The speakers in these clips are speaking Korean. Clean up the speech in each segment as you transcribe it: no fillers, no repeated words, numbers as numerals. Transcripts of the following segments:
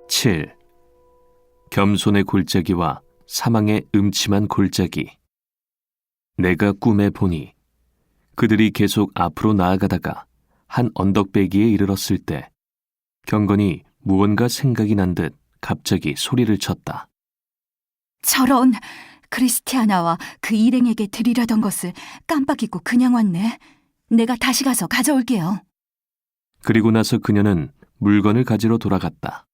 7. 겸손의 골짜기와 사망의 음침한 골짜기. 내가 꿈에 보니 그들이 계속 앞으로 나아가다가 한 언덕배기에 이르렀을 때 경건이 무언가 생각이 난 듯 갑자기 소리를 쳤다. 저런, 크리스티아나와 그 일행에게 드리려던 것을 깜빡 잊고 그냥 왔네. 내가 다시 가서 가져올게요. 그리고 나서 그녀는 물건을 가지러 돌아갔다.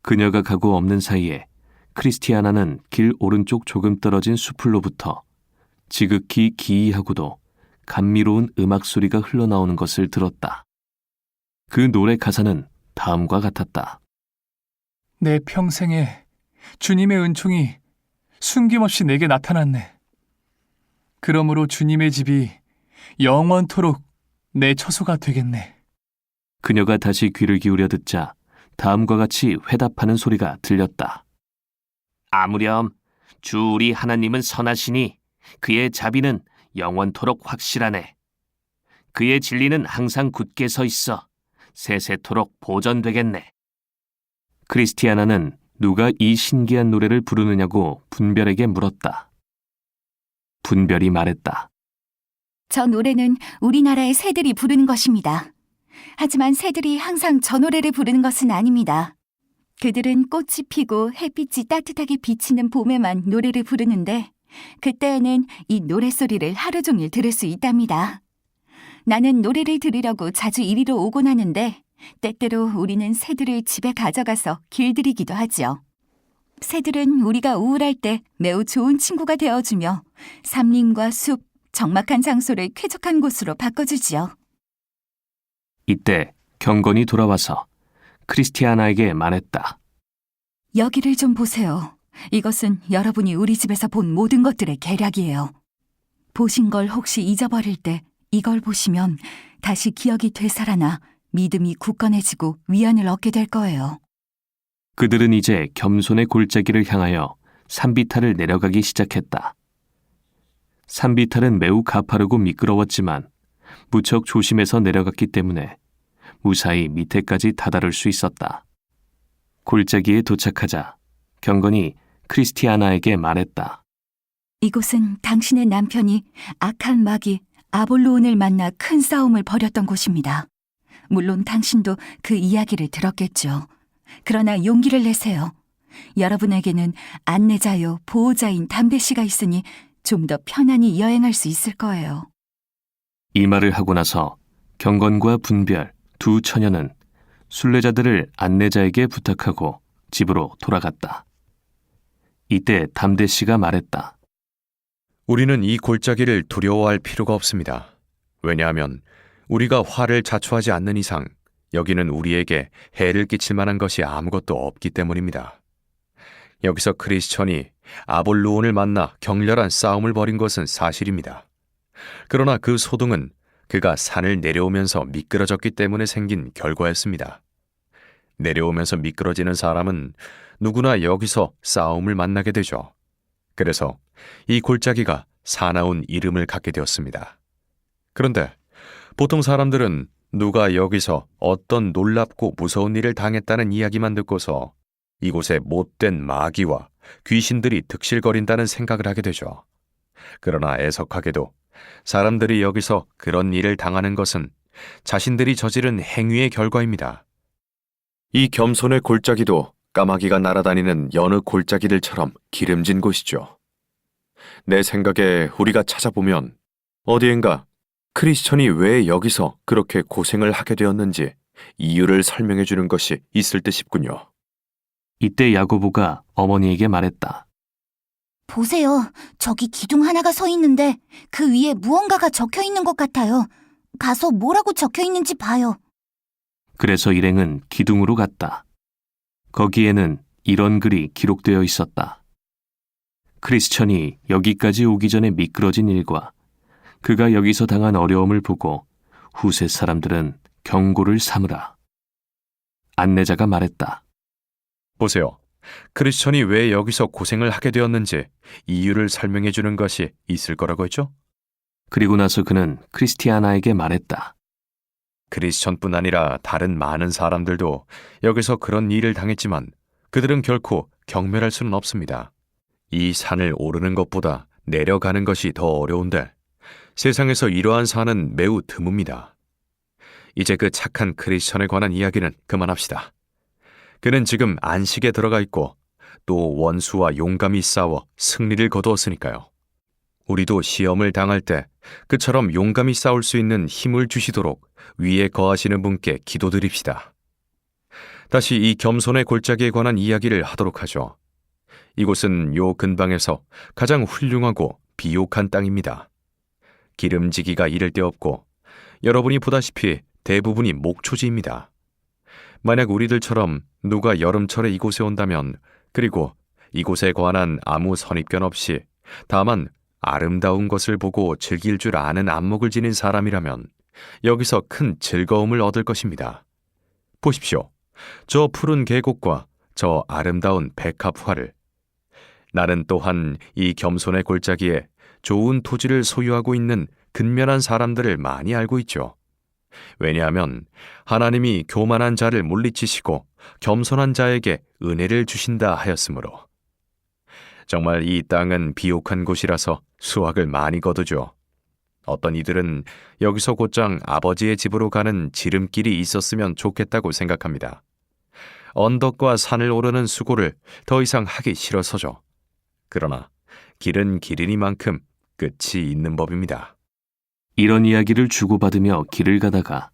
그녀가 가고 없는 사이에 크리스티아나는 길 오른쪽 조금 떨어진 수풀로부터 지극히 기이하고도 감미로운 음악 소리가 흘러나오는 것을 들었다. 그 노래 가사는 다음과 같았다. 내 평생에 주님의 은총이 숨김없이 내게 나타났네. 그러므로 주님의 집이 영원토록 내 처소가 되겠네. 그녀가 다시 귀를 기울여 듣자 다음과 같이 회답하는 소리가 들렸다. 아무렴, 주 우리 하나님은 선하시니 그의 자비는 영원토록 확실하네. 그의 진리는 항상 굳게 서 있어 세세토록 보존되겠네. 크리스티아나는 누가 이 신기한 노래를 부르느냐고 분별에게 물었다. 분별이 말했다. 저 노래는 우리나라의 새들이 부르는 것입니다. 하지만 새들이 항상 저 노래를 부르는 것은 아닙니다. 그들은 꽃이 피고 햇빛이 따뜻하게 비치는 봄에만 노래를 부르는데 그때에는 이 노랫소리를 하루 종일 들을 수 있답니다. 나는 노래를 들으려고 자주 이리로 오곤 하는데 때때로 우리는 새들을 집에 가져가서 길들이기도 하지요. 새들은 우리가 우울할 때 매우 좋은 친구가 되어주며 삼림과 숲, 적막한 장소를 쾌적한 곳으로 바꿔주지요. 이때 경건이 돌아와서 크리스티아나에게 말했다. 여기를 좀 보세요. 이것은 여러분이 우리 집에서 본 모든 것들의 계략이에요. 보신 걸 혹시 잊어버릴 때 이걸 보시면 다시 기억이 되살아나 믿음이 굳건해지고 위안을 얻게 될 거예요. 그들은 이제 겸손의 골짜기를 향하여 산비탈을 내려가기 시작했다. 산비탈은 매우 가파르고 미끄러웠지만 무척 조심해서 내려갔기 때문에 무사히 밑에까지 다다를 수 있었다. 골짜기에 도착하자 경건이 크리스티아나에게 말했다. 이곳은 당신의 남편이 악한 마귀 아볼로온을 만나 큰 싸움을 벌였던 곳입니다. 물론 당신도 그 이야기를 들었겠죠. 그러나 용기를 내세요. 여러분에게는 안내자요 보호자인 담베씨가 있으니 좀 더 편안히 여행할 수 있을 거예요. 이 말을 하고 나서 경건과 분별 두 처녀는 순례자들을 안내자에게 부탁하고 집으로 돌아갔다. 이때 담대 씨가 말했다. 우리는 이 골짜기를 두려워할 필요가 없습니다. 왜냐하면 우리가 화를 자초하지 않는 이상 여기는 우리에게 해를 끼칠 만한 것이 아무것도 없기 때문입니다. 여기서 크리스천이 아볼로온을 만나 격렬한 싸움을 벌인 것은 사실입니다. 그러나 그 소동은 그가 산을 내려오면서 미끄러졌기 때문에 생긴 결과였습니다. 내려오면서 미끄러지는 사람은 누구나 여기서 싸움을 만나게 되죠. 그래서 이 골짜기가 사나운 이름을 갖게 되었습니다. 그런데 보통 사람들은 누가 여기서 어떤 놀랍고 무서운 일을 당했다는 이야기만 듣고서 이곳에 못된 마귀와 귀신들이 득실거린다는 생각을 하게 되죠. 그러나 애석하게도 사람들이 여기서 그런 일을 당하는 것은 자신들이 저지른 행위의 결과입니다. 이 겸손의 골짜기도 까마귀가 날아다니는 여느 골짜기들처럼 기름진 곳이죠. 내 생각에 우리가 찾아보면 어디엔가 크리스천이 왜 여기서 그렇게 고생을 하게 되었는지 이유를 설명해 주는 것이 있을 듯 싶군요. 이때 야고보가 어머니에게 말했다. 보세요. 저기 기둥 하나가 서 있는데 그 위에 무언가가 적혀 있는 것 같아요. 가서 뭐라고 적혀 있는지 봐요. 그래서 일행은 기둥으로 갔다. 거기에는 이런 글이 기록되어 있었다. 크리스천이 여기까지 오기 전에 미끄러진 일과 그가 여기서 당한 어려움을 보고 후세 사람들은 경고를 삼으라. 안내자가 말했다. 보세요. 크리스천이 왜 여기서 고생을 하게 되었는지 이유를 설명해 주는 것이 있을 거라고 했죠? 그리고 나서 그는 크리스티아나에게 말했다. 크리스천뿐 아니라 다른 많은 사람들도 여기서 그런 일을 당했지만 그들은 결코 경멸할 수는 없습니다. 이 산을 오르는 것보다 내려가는 것이 더 어려운데 세상에서 이러한 산은 매우 드뭅니다. 이제 그 착한 크리스천에 관한 이야기는 그만합시다. 그는 지금 안식에 들어가 있고 또 원수와 용감히 싸워 승리를 거두었으니까요. 우리도 시험을 당할 때 그처럼 용감히 싸울 수 있는 힘을 주시도록 위에 거하시는 분께 기도드립시다. 다시 이 겸손의 골짜기에 관한 이야기를 하도록 하죠. 이곳은 요 근방에서 가장 훌륭하고 비옥한 땅입니다. 기름지기가 이를 데 없고 여러분이 보다시피 대부분이 목초지입니다. 만약 우리들처럼 누가 여름철에 이곳에 온다면 그리고 이곳에 관한 아무 선입견 없이 다만 아름다운 것을 보고 즐길 줄 아는 안목을 지닌 사람이라면 여기서 큰 즐거움을 얻을 것입니다. 보십시오. 저 푸른 계곡과 저 아름다운 백합화를. 나는 또한 이 겸손의 골짜기에 좋은 토지를 소유하고 있는 근면한 사람들을 많이 알고 있죠. 왜냐하면 하나님이 교만한 자를 물리치시고 겸손한 자에게 은혜를 주신다 하였으므로. 정말 이 땅은 비옥한 곳이라서 수확을 많이 거두죠. 어떤 이들은 여기서 곧장 아버지의 집으로 가는 지름길이 있었으면 좋겠다고 생각합니다. 언덕과 산을 오르는 수고를 더 이상 하기 싫어서죠. 그러나 길은 길이니만큼 끝이 있는 법입니다. 이런 이야기를 주고받으며 길을 가다가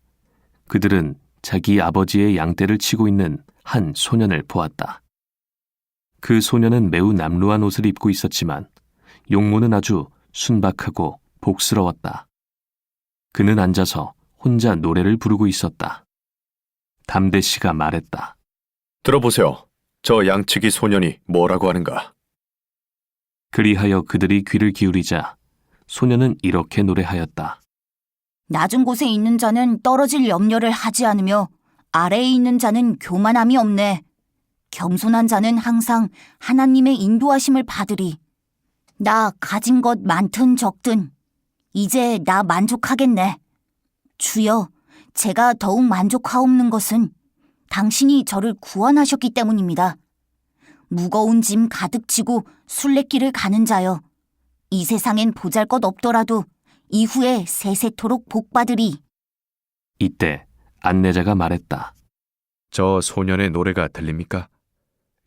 그들은 자기 아버지의 양떼를 치고 있는 한 소년을 보았다. 그 소년은 매우 남루한 옷을 입고 있었지만 용모는 아주 순박하고 복스러웠다. 그는 앉아서 혼자 노래를 부르고 있었다. 담대 씨가 말했다. 들어보세요. 저 양치기 소년이 뭐라고 하는가? 그리하여 그들이 귀를 기울이자 소년은 이렇게 노래하였다. 낮은 곳에 있는 자는 떨어질 염려를 하지 않으며 아래에 있는 자는 교만함이 없네. 겸손한 자는 항상 하나님의 인도하심을 받으리. 나 가진 것 많든 적든 이제 나 만족하겠네. 주여, 제가 더욱 만족하옵는 것은 당신이 저를 구원하셨기 때문입니다. 무거운 짐 가득 지고 순례길을 가는 자여, 이 세상엔 보잘것 없더라도 이후에 세세토록 복받으리. 이때 안내자가 말했다. 저 소년의 노래가 들립니까?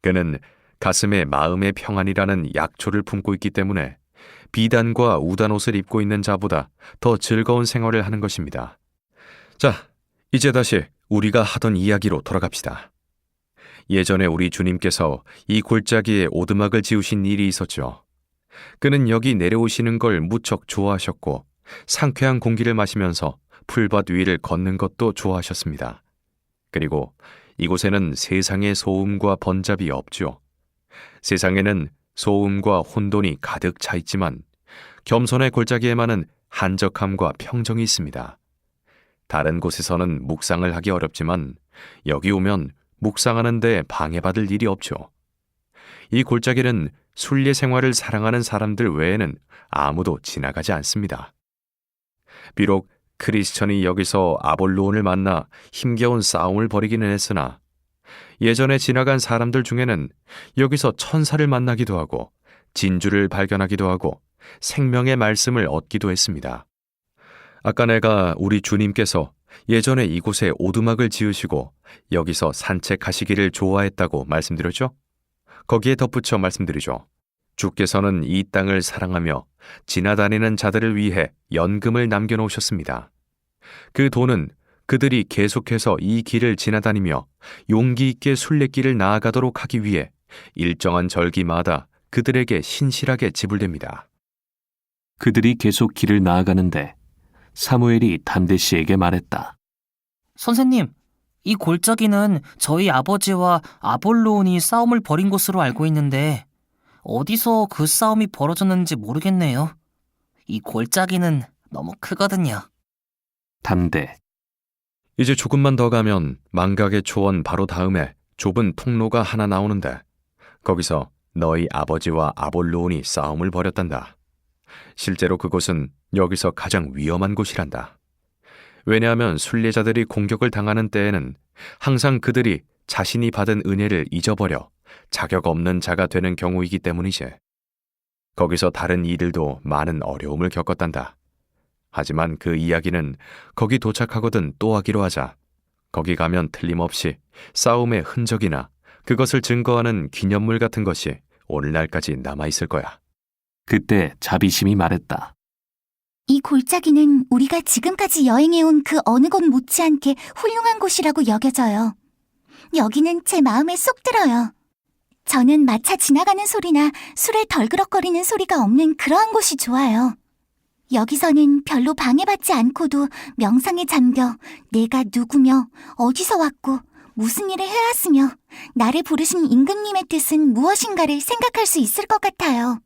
그는 가슴에 마음의 평안이라는 약초를 품고 있기 때문에 비단과 우단 옷을 입고 있는 자보다 더 즐거운 생활을 하는 것입니다. 자, 이제 다시 우리가 하던 이야기로 돌아갑시다. 예전에 우리 주님께서 이 골짜기에 오두막을 지으신 일이 있었죠. 그는 여기 내려오시는 걸 무척 좋아하셨고 상쾌한 공기를 마시면서 풀밭 위를 걷는 것도 좋아하셨습니다. 그리고 이곳에는 세상의 소음과 번잡이 없죠. 세상에는 소음과 혼돈이 가득 차 있지만 겸손의 골짜기에만은 한적함과 평정이 있습니다. 다른 곳에서는 묵상을 하기 어렵지만 여기 오면 묵상하는 데 방해받을 일이 없죠. 이 골짜기는 순례 생활을 사랑하는 사람들 외에는 아무도 지나가지 않습니다. 비록 크리스천이 여기서 아볼로온을 만나 힘겨운 싸움을 벌이기는 했으나 예전에 지나간 사람들 중에는 여기서 천사를 만나기도 하고 진주를 발견하기도 하고 생명의 말씀을 얻기도 했습니다. 아까 내가 우리 주님께서 예전에 이곳에 오두막을 지으시고 여기서 산책하시기를 좋아했다고 말씀드렸죠? 거기에 덧붙여 말씀드리죠. 주께서는 이 땅을 사랑하며 지나다니는 자들을 위해 연금을 남겨놓으셨습니다. 그 돈은 그들이 계속해서 이 길을 지나다니며 용기 있게 순례길을 나아가도록 하기 위해 일정한 절기마다 그들에게 신실하게 지불됩니다. 그들이 계속 길을 나아가는데 사무엘이 담대 씨에게 말했다. 선생님, 이 골짜기는 저희 아버지와 아볼로온이 싸움을 벌인 곳으로 알고 있는데 어디서 그 싸움이 벌어졌는지 모르겠네요. 이 골짜기는 너무 크거든요. 담대. 이제 조금만 더 가면 망각의 초원 바로 다음에 좁은 통로가 하나 나오는데 거기서 너희 아버지와 아볼로온이 싸움을 벌였단다. 실제로 그곳은 여기서 가장 위험한 곳이란다. 왜냐하면 순례자들이 공격을 당하는 때에는 항상 그들이 자신이 받은 은혜를 잊어버려 자격 없는 자가 되는 경우이기 때문이지. 거기서 다른 이들도 많은 어려움을 겪었단다. 하지만 그 이야기는 거기 도착하거든 또 하기로 하자. 거기 가면 틀림없이 싸움의 흔적이나 그것을 증거하는 기념물 같은 것이 오늘날까지 남아있을 거야. 그때 자비심이 말했다. 이 골짜기는 우리가 지금까지 여행해온 그 어느 곳 못지않게 훌륭한 곳이라고 여겨져요. 여기는 제 마음에 쏙 들어요. 저는 마차 지나가는 소리나 술에 덜그럭거리는 소리가 없는 그러한 곳이 좋아요. 여기서는 별로 방해받지 않고도 명상에 잠겨 내가 누구며 어디서 왔고 무슨 일을 해왔으며 나를 부르신 임금님의 뜻은 무엇인가를 생각할 수 있을 것 같아요.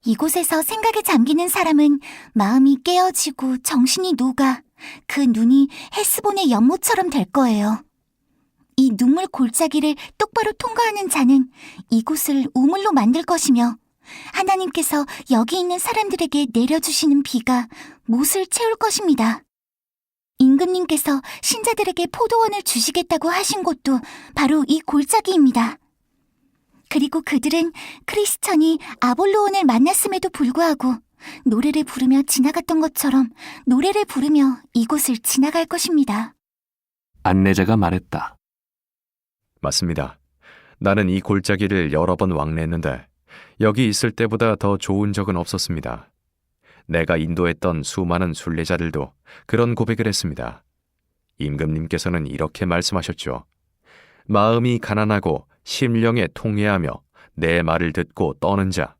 이곳에서 생각에 잠기는 사람은 마음이 깨어지고 정신이 녹아 그 눈이 헤스본의 연못처럼 될 거예요. 이 눈물 골짜기를 똑바로 통과하는 자는 이곳을 우물로 만들 것이며 하나님께서 여기 있는 사람들에게 내려주시는 비가 못을 채울 것입니다. 임금님께서 신자들에게 포도원을 주시겠다고 하신 곳도 바로 이 골짜기입니다. 그리고 그들은 크리스천이 아볼로온을 만났음에도 불구하고 노래를 부르며 지나갔던 것처럼 노래를 부르며 이곳을 지나갈 것입니다. 안내자가 말했다. 맞습니다. 나는 이 골짜기를 여러 번 왕래했는데 여기 있을 때보다 더 좋은 적은 없었습니다. 내가 인도했던 수많은 순례자들도 그런 고백을 했습니다. 임금님께서는 이렇게 말씀하셨죠. 마음이 가난하고 심령에 통회하며 내 말을 듣고 떠는 자,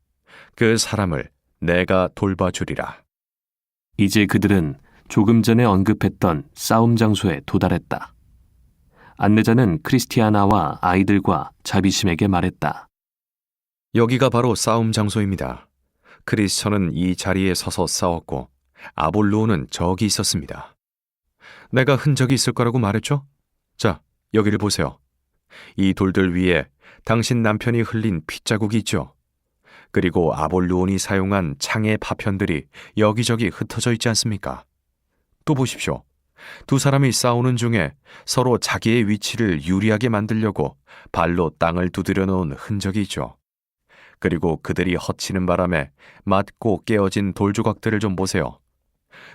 그 사람을 내가 돌봐주리라. 이제 그들은 조금 전에 언급했던 싸움 장소에 도달했다. 안내자는 크리스티아나와 아이들과 자비심에게 말했다. 여기가 바로 싸움 장소입니다. 크리스천은 이 자리에 서서 싸웠고 아볼로온은 저기 있었습니다. 내가 흔적이 있을 거라고 말했죠? 자, 여기를 보세요. 이 돌들 위에 당신 남편이 흘린 핏자국이 있죠. 그리고 아볼로온이 사용한 창의 파편들이 여기저기 흩어져 있지 않습니까? 또 보십시오. 두 사람이 싸우는 중에 서로 자기의 위치를 유리하게 만들려고 발로 땅을 두드려 놓은 흔적이 있죠. 그리고 그들이 허치는 바람에 맞고 깨어진 돌조각들을 좀 보세요.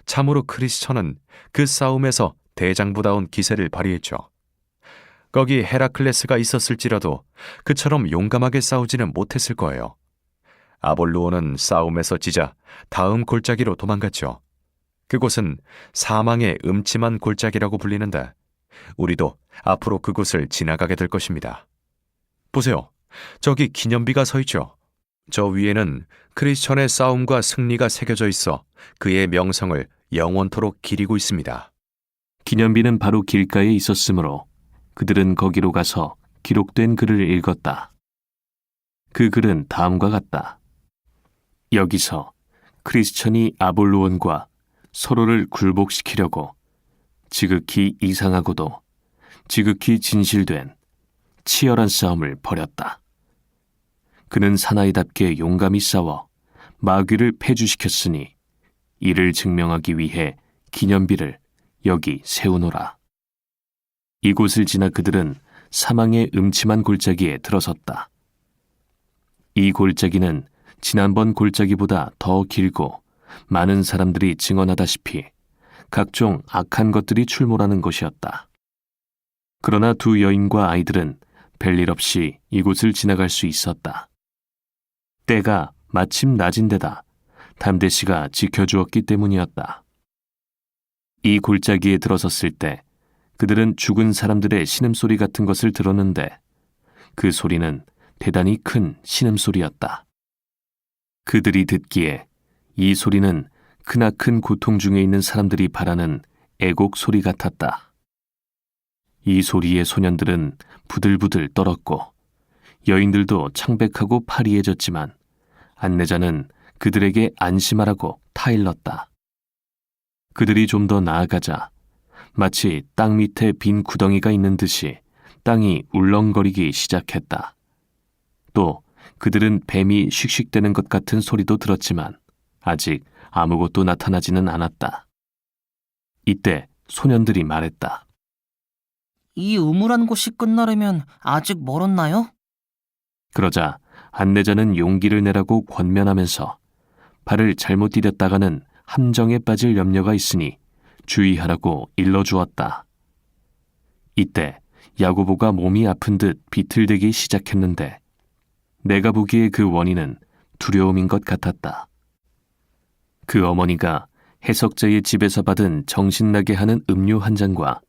참으로 크리스천은 그 싸움에서 대장부다운 기세를 발휘했죠. 거기 헤라클레스가 있었을지라도 그처럼 용감하게 싸우지는 못했을 거예요. 아볼로온은 싸움에서 지자 다음 골짜기로 도망갔죠. 그곳은 사망의 음침한 골짜기라고 불리는데 우리도 앞으로 그곳을 지나가게 될 것입니다. 보세요. 저기 기념비가 서 있죠. 저 위에는 크리스천의 싸움과 승리가 새겨져 있어 그의 명성을 영원토록 기리고 있습니다. 기념비는 바로 길가에 있었으므로 그들은 거기로 가서 기록된 글을 읽었다. 그 글은 다음과 같다. 여기서 크리스천이 아볼로온과 서로를 굴복시키려고 지극히 이상하고도 지극히 진실된 치열한 싸움을 벌였다. 그는 사나이답게 용감히 싸워 마귀를 패주시켰으니 이를 증명하기 위해 기념비를 여기 세우노라. 이곳을 지나 그들은 사망의 음침한 골짜기에 들어섰다. 이 골짜기는 지난번 골짜기보다 더 길고 많은 사람들이 증언하다시피 각종 악한 것들이 출몰하는 곳이었다. 그러나 두 여인과 아이들은 별일 없이 이곳을 지나갈 수 있었다. 때가 마침 낮은 데다 담대씨가 지켜주었기 때문이었다. 이 골짜기에 들어섰을 때 그들은 죽은 사람들의 신음소리 같은 것을 들었는데 그 소리는 대단히 큰 신음소리였다. 그들이 듣기에 이 소리는 크나큰 고통 중에 있는 사람들이 바라는 애곡 소리 같았다. 이 소리에 소년들은 부들부들 떨었고 여인들도 창백하고 파리해졌지만 안내자는 그들에게 안심하라고 타일렀다. 그들이 좀 더 나아가자 마치 땅 밑에 빈 구덩이가 있는 듯이 땅이 울렁거리기 시작했다. 또 그들은 뱀이 씩씩대는 것 같은 소리도 들었지만 아직 아무것도 나타나지는 않았다. 이때 소년들이 말했다. 이 음울한 곳이 끝나려면 아직 멀었나요? 그러자 안내자는 용기를 내라고 권면하면서 발을 잘못 디뎠다가는 함정에 빠질 염려가 있으니 주의하라고 일러주었다. 이때 야고보가 몸이 아픈 듯 비틀대기 시작했는데 내가 보기에 그 원인은 두려움인 것 같았다. 그 어머니가 해석자의 집에서 받은 정신나게 하는 음료 한 잔과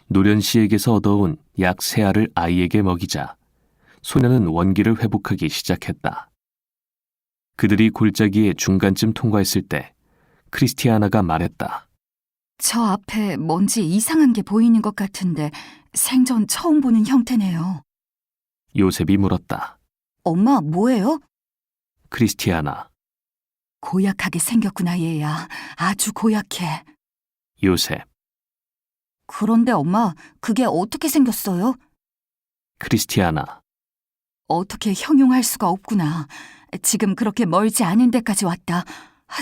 노련씨에게서 얻어온 약 3알을 아이에게 먹이자 소년은 원기를 회복하기 시작했다. 그들이 골짜기의 중간쯤 통과했을 때 크리스티아나가 말했다. 저 앞에 뭔지 이상한 게 보이는 것 같은데 생전 처음 보는 형태네요. 요셉이 물었다. 엄마, 뭐예요? 크리스티아나. 고약하게 생겼구나, 얘야. 아주 고약해. 요셉. 그런데 엄마, 그게 어떻게 생겼어요? 크리스티아나. 어떻게 형용할 수가 없구나. 지금 그렇게 멀지 않은 데까지 왔다.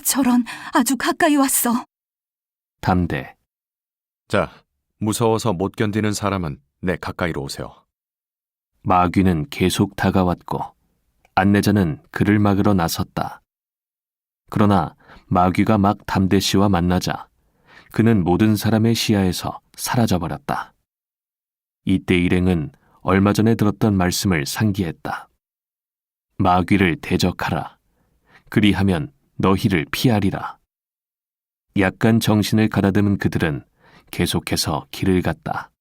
저런, 아주 가까이 왔어. 담대. 자, 무서워서 못 견디는 사람은 내 가까이로 오세요. 마귀는 계속 다가왔고 안내자는 그를 막으러 나섰다. 그러나 마귀가 막 담대 씨와 만나자 그는 모든 사람의 시야에서 사라져버렸다. 이때 일행은 얼마 전에 들었던 말씀을 상기했다. 마귀를 대적하라. 그리하면 너희를 피하리라. 약간 정신을 가다듬은 그들은 계속해서 길을 갔다.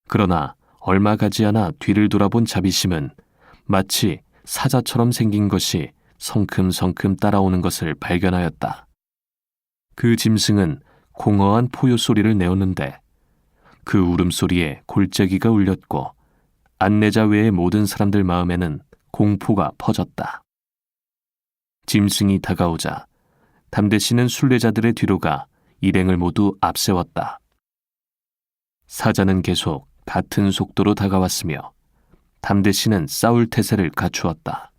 그러나 얼마 가지 않아 뒤를 돌아본 자비심은 마치 사자처럼 생긴 것이 성큼성큼 따라오는 것을 발견하였다. 그 짐승은 공허한 포효 소리를 내었는데 그 울음소리에 골짜기가 울렸고 안내자 외의 모든 사람들 마음에는 공포가 퍼졌다. 짐승이 다가오자 담대 씨는 순례자들의 뒤로 가 일행을 모두 앞세웠다. 사자는 계속 같은 속도로 다가왔으며 담대 씨는 싸울 태세를 갖추었다.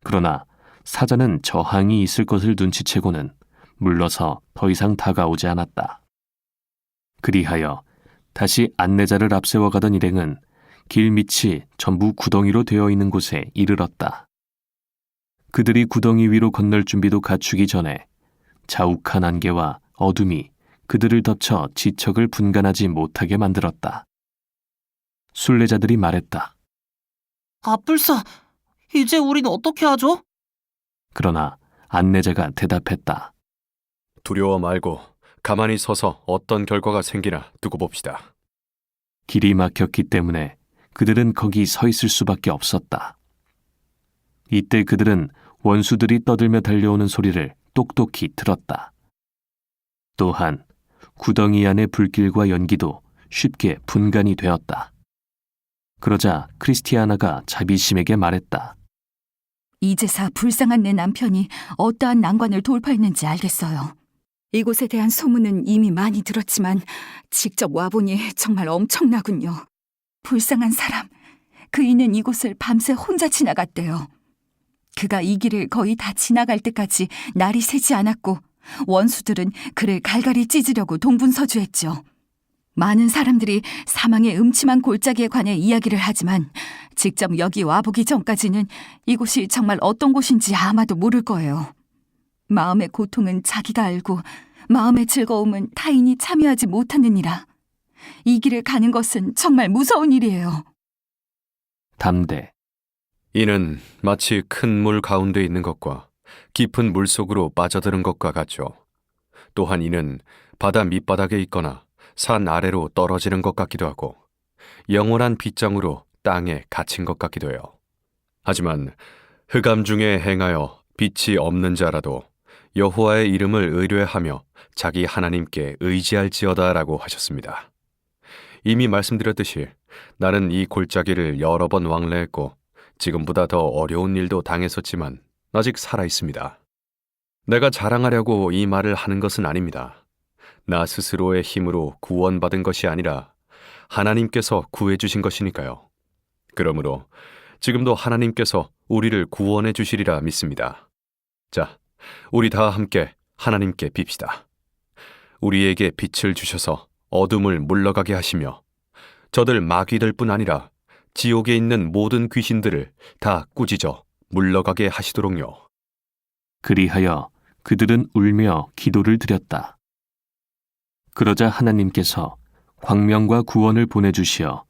그러나 사자는 저항이 있을 것을 눈치채고는 물러서 더 이상 다가오지 않았다. 그리하여 다시 안내자를 앞세워 가던 일행은 길 밑이 전부 구덩이로 되어 있는 곳에 이르렀다. 그들이 구덩이 위로 건널 준비도 갖추기 전에 자욱한 안개와 어둠이 그들을 덮쳐 지척을 분간하지 못하게 만들었다. 순례자들이 말했다. 아뿔싸, 이제 우린 어떻게 하죠? 그러나 안내자가 대답했다. 두려워 말고 가만히 서서 어떤 결과가 생기나 두고 봅시다. 길이 막혔기 때문에 그들은 거기 서 있을 수밖에 없었다. 이때 그들은 원수들이 떠들며 달려오는 소리를 똑똑히 들었다. 또한 구덩이 안의 불길과 연기도 쉽게 분간이 되었다. 그러자 크리스티아나가 자비심에게 말했다. 이제사 불쌍한 내 남편이 어떠한 난관을 돌파했는지 알겠어요. 이곳에 대한 소문은 이미 많이 들었지만 직접 와보니 정말 엄청나군요. 불쌍한 사람, 그이는 이곳을 밤새 혼자 지나갔대요. 그가 이 길을 거의 다 지나갈 때까지 날이 새지 않았고 원수들은 그를 갈갈이 찢으려고 동분서주했죠. 많은 사람들이 사망의 음침한 골짜기에 관해 이야기를 하지만 직접 여기 와보기 전까지는 이곳이 정말 어떤 곳인지 아마도 모를 거예요. 마음의 고통은 자기가 알고 마음의 즐거움은 타인이 참여하지 못하느니라. 이 길을 가는 것은 정말 무서운 일이에요. 담대. 이는 마치 큰 물 가운데 있는 것과 깊은 물속으로 빠져드는 것과 같죠. 또한 이는 바다 밑바닥에 있거나 산 아래로 떨어지는 것 같기도 하고 영원한 빗장으로 땅에 갇힌 것 같기도 해요. 하지만 흑암 중에 행하여 빛이 없는 자라도 여호와의 이름을 의뢰하며 자기 하나님께 의지할지어다라고 하셨습니다. 이미 말씀드렸듯이 나는 이 골짜기를 여러 번 왕래했고 지금보다 더 어려운 일도 당했었지만 아직 살아있습니다. 내가 자랑하려고 이 말을 하는 것은 아닙니다. 나 스스로의 힘으로 구원받은 것이 아니라 하나님께서 구해주신 것이니까요. 그러므로 지금도 하나님께서 우리를 구원해 주시리라 믿습니다. 자, 우리 다 함께 하나님께 빕시다. 우리에게 빛을 주셔서 어둠을 물러가게 하시며 저들 마귀들뿐 아니라 지옥에 있는 모든 귀신들을 다 꾸짖어 물러가게 하시도록요. 그리하여 그들은 울며 기도를 드렸다. 그러자 하나님께서 광명과 구원을 보내주시어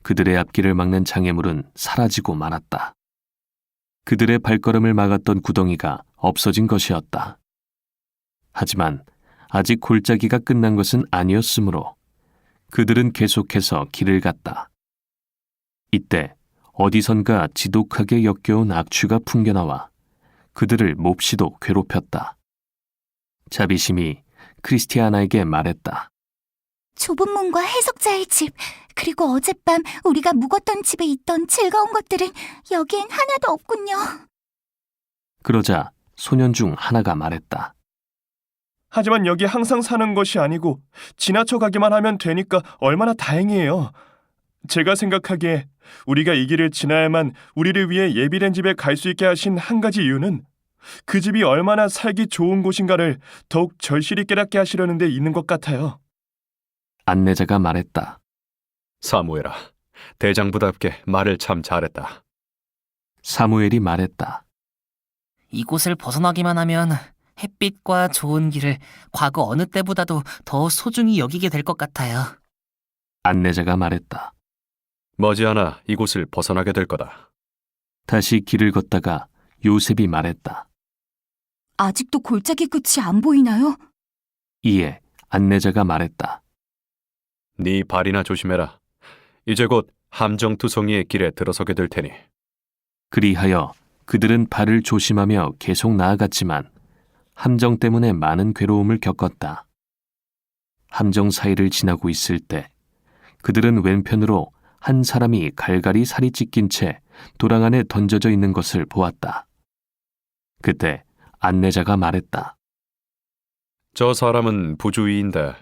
그들의 앞길을 막는 장애물은 사라지고 말았다. 그들의 발걸음을 막았던 구덩이가 없어진 것이었다. 하지만 아직 골짜기가 끝난 것은 아니었으므로 그들은 계속해서 길을 갔다. 이때 어디선가 지독하게 역겨운 악취가 풍겨나와 그들을 몹시도 괴롭혔다. 자비심이 크리스티아나에게 말했다. 좁은 문과 해석자의 집, 그리고 어젯밤 우리가 묵었던 집에 있던 즐거운 것들은 여기엔 하나도 없군요. 그러자 소년 중 하나가 말했다. 하지만 여기 항상 사는 것이 아니고 지나쳐 가기만 하면 되니까 얼마나 다행이에요. 제가 생각하기에 우리가 이 길을 지나야만 우리를 위해 예비된 집에 갈 수 있게 하신 한 가지 이유는 그 집이 얼마나 살기 좋은 곳인가를 더욱 절실히 깨닫게 하시려는 데 있는 것 같아요. 안내자가 말했다. 사무엘아, 대장부답게 말을 참 잘했다. 사무엘이 말했다. 이곳을 벗어나기만 하면 햇빛과 좋은 길을 과거 어느 때보다도 더 소중히 여기게 될 것 같아요. 안내자가 말했다. 머지않아 이곳을 벗어나게 될 거다. 다시 길을 걷다가 요셉이 말했다. 아직도 골짜기 끝이 안 보이나요? 이에 안내자가 말했다. 네 발이나 조심해라. 이제 곧 함정투성이의 길에 들어서게 될 테니. 그리하여 그들은 발을 조심하며 계속 나아갔지만 함정 때문에 많은 괴로움을 겪었다. 함정 사이를 지나고 있을 때 그들은 왼편으로 한 사람이 갈갈이 살이 찢긴 채 도랑 안에 던져져 있는 것을 보았다. 그때 안내자가 말했다. 저 사람은 부주의인데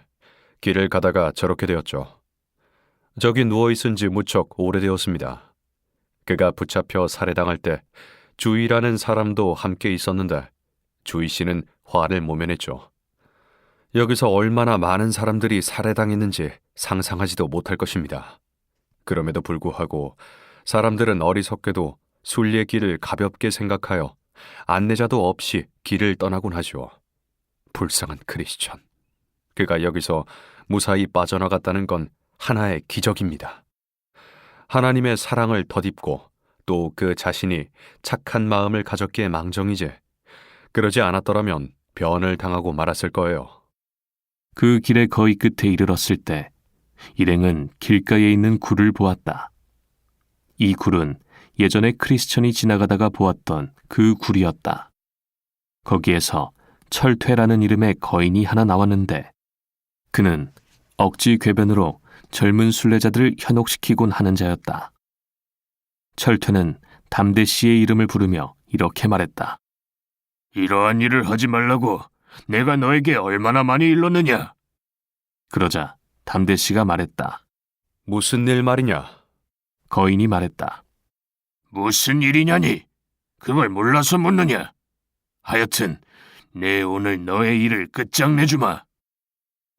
길을 가다가 저렇게 되었죠. 저기 누워있은 지 무척 오래되었습니다. 그가 붙잡혀 살해당할 때 주의라는 사람도 함께 있었는데 주의 씨는 화를 모면했죠. 여기서 얼마나 많은 사람들이 살해당했는지 상상하지도 못할 것입니다. 그럼에도 불구하고 사람들은 어리석게도 순리의 길을 가볍게 생각하여 안내자도 없이 길을 떠나곤 하죠. 불쌍한 크리스천. 그가 여기서 무사히 빠져나갔다는 건 하나의 기적입니다. 하나님의 사랑을 덧입고 또 그 자신이 착한 마음을 가졌기에 망정이지 그러지 않았더라면 변을 당하고 말았을 거예요. 그 길의 거의 끝에 이르렀을 때 일행은 길가에 있는 굴을 보았다. 이 굴은 예전에 크리스천이 지나가다가 보았던 그 굴이었다. 거기에서 철퇴라는 이름의 거인이 하나 나왔는데 그는 억지 궤변으로 젊은 순례자들을 현혹시키곤 하는 자였다. 철퇴는 담대 씨의 이름을 부르며 이렇게 말했다. 이러한 일을 하지 말라고 내가 너에게 얼마나 많이 일렀느냐? 그러자 담대 씨가 말했다. 무슨 일 말이냐? 거인이 말했다. 무슨 일이냐니? 그걸 몰라서 묻느냐? 하여튼 내 오늘 너의 일을 끝장내주마.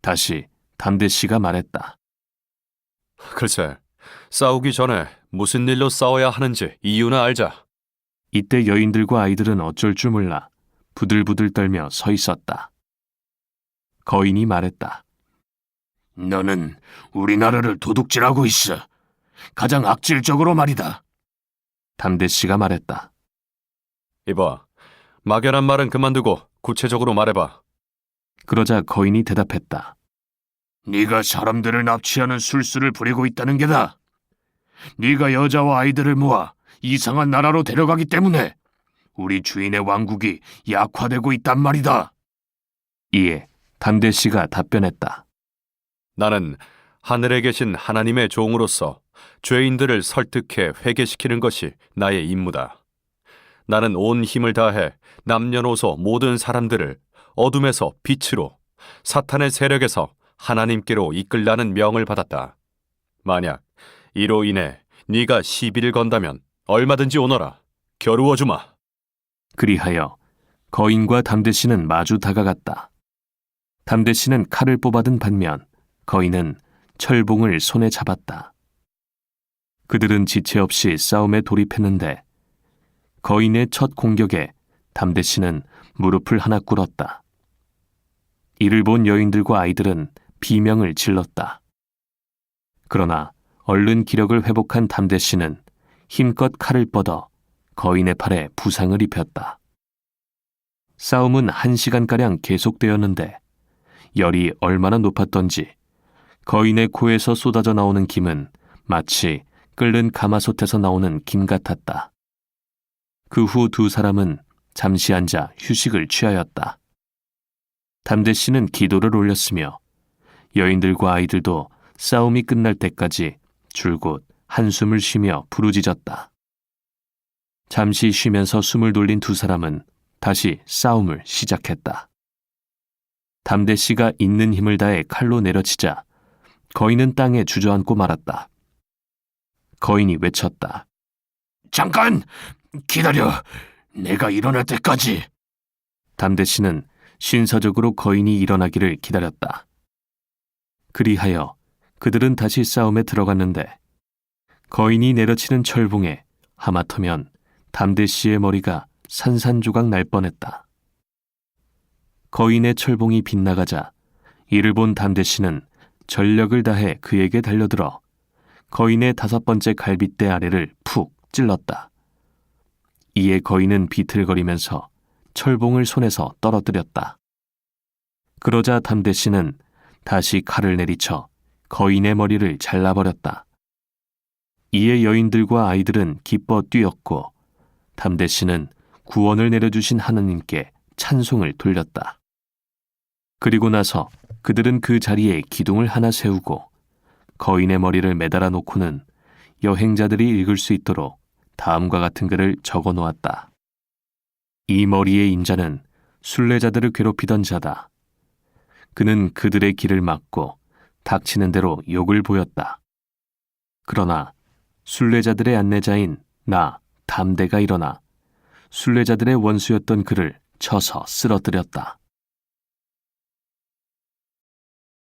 다시 담대 씨가 말했다. 글쎄, 싸우기 전에 무슨 일로 싸워야 하는지 이유나 알자. 이때 여인들과 아이들은 어쩔 줄 몰라 부들부들 떨며 서 있었다. 거인이 말했다. 너는 우리나라를 도둑질하고 있어. 가장 악질적으로 말이다. 담대 씨가 말했다. 이봐, 막연한 말은 그만두고 구체적으로 말해봐. 그러자 거인이 대답했다. 네가 사람들을 납치하는 술수를 부리고 있다는 게다. 네가 여자와 아이들을 모아 이상한 나라로 데려가기 때문에 우리 주인의 왕국이 약화되고 있단 말이다. 이에 담대 씨가 답변했다. 나는 하늘에 계신 하나님의 종으로서 죄인들을 설득해 회개시키는 것이 나의 임무다. 나는 온 힘을 다해 남녀노소 모든 사람들을 어둠에서 빛으로 사탄의 세력에서 하나님께로 이끌라는 명을 받았다. 만약 이로 인해 네가 시비를 건다면 얼마든지 오너라. 겨루어주마. 그리하여 거인과 담대 씨는 마주 다가갔다. 담대 씨는 칼을 뽑아든 반면 거인은 철봉을 손에 잡았다. 그들은 지체 없이 싸움에 돌입했는데 거인의 첫 공격에 담대 씨는 무릎을 하나 꿇었다. 이를 본 여인들과 아이들은 비명을 질렀다. 그러나 얼른 기력을 회복한 담대 씨는 힘껏 칼을 뻗어 거인의 팔에 부상을 입혔다. 싸움은 1시간가량 계속되었는데 열이 얼마나 높았던지 거인의 코에서 쏟아져 나오는 김은 마치 끓는 가마솥에서 나오는 김 같았다. 그 후 두 사람은 잠시 앉아 휴식을 취하였다. 담대 씨는 기도를 올렸으며 여인들과 아이들도 싸움이 끝날 때까지 줄곧 한숨을 쉬며 부르짖었다. 잠시 쉬면서 숨을 돌린 두 사람은 다시 싸움을 시작했다. 담대 씨가 있는 힘을 다해 칼로 내려치자 거인은 땅에 주저앉고 말았다. 거인이 외쳤다. 잠깐! 기다려! 내가 일어날 때까지! 담대 씨는 신사적으로 거인이 일어나기를 기다렸다. 그리하여 그들은 다시 싸움에 들어갔는데 거인이 내려치는 철봉에 하마터면 담대 씨의 머리가 산산조각 날 뻔했다. 거인의 철봉이 빗나가자 이를 본 담대 씨는 전력을 다해 그에게 달려들어 거인의 5번째 갈빗대 아래를 푹 찔렀다. 이에 거인은 비틀거리면서 철봉을 손에서 떨어뜨렸다. 그러자 담대 씨는 다시 칼을 내리쳐 거인의 머리를 잘라버렸다. 이에 여인들과 아이들은 기뻐 뛰었고 담대 씨는 구원을 내려주신 하느님께 찬송을 돌렸다. 그리고 나서 그들은 그 자리에 기둥을 하나 세우고 거인의 머리를 매달아 놓고는 여행자들이 읽을 수 있도록 다음과 같은 글을 적어 놓았다. 이 머리의 인자는 순례자들을 괴롭히던 자다. 그는 그들의 길을 막고 닥치는 대로 욕을 보였다. 그러나 순례자들의 안내자인 나 담대가 일어나 순례자들의 원수였던 그를 쳐서 쓰러뜨렸다.